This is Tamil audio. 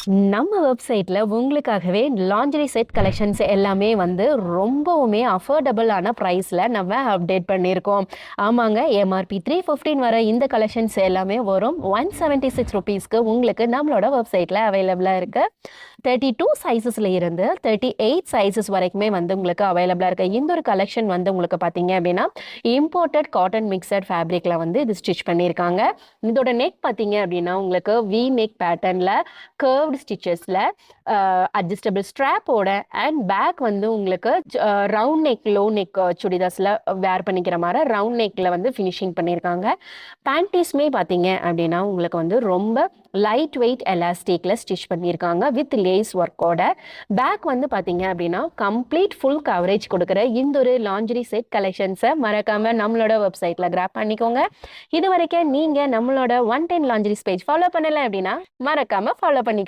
நம்ம வெப்சைட்ல உங்களுக்காகவே லாண்ட்ரி செட் கலெக்ஷன்ஸ் எல்லாமே வந்து ரொம்பவுமே அஃபோர்டபுளான ப்ரைஸ்ல நம்ம அப்டேட் பண்ணியிருக்கோம். ஆமாங்க, எம்ஆர்பி 315 வர இந்த கலெக்ஷன்ஸ் எல்லாமே வரும் 176 ருபீஸ்க்கு உங்களுக்கு நம்மளோட வெப்சைட்ல அவைலபிளா இருக்கு. 32 சைஸஸ்ல இருந்து 38 சைஸஸ் வரைக்குமே வந்து உங்களுக்கு அவைலபிளா இருக்கு. இந்த ஒரு கலெக்ஷன் வந்து உங்களுக்கு பார்த்தீங்க அப்படின்னா இம்போர்ட்டட் காட்டன் மிக்சட் ஃபேப்ரிக்ல வந்து இது ஸ்டிச் பண்ணியிருக்காங்க. இதோட நெக் பார்த்தீங்க அப்படின்னா உங்களுக்கு வி நெக் பேட்டர்ன்ல கர்வ்டு ஸ்டிச்சஸ்ல அட்ஜஸ்டபிள் ஸ்ட்ராப்போட அண்ட் பேக் வந்து உங்களுக்கு ரவுண்ட் நெக் லோ நெக் சுடிதாஸ்ல வேர் பண்ணிக்கிற மாதிரி ரவுண்ட் நெக்ல வந்து ஃபினிஷிங் பண்ணியிருக்காங்க. பேண்டீஸ்மே பார்த்தீங்க அப்படின்னா உங்களுக்கு வந்து ரொம்ப லைட் வெயிட் எலாஸ்டிக்ல ஸ்டிச் பண்ணியிருக்காங்க வித் லேஸ் ஒர்க்கோட. பேக் வந்து பார்த்தீங்க அப்படின்னா கம்ப்ளீட் ஃபுல் கவரேஜ் கொடுக்குற இந்த ஒரு லாண்ட்ரி செட் கலெக்ஷன்ஸை மறக்காம நம்மளோட வெப்சைட்ல கிராப் பண்ணிக்கோங்க. இது வரைக்கும் நீங்க நம்மளோட 110 லாண்ட்ரிஸ் பேஜ் ஃபாலோ பண்ணல அப்படின்னா மறக்காம ஃபாலோ பண்ணி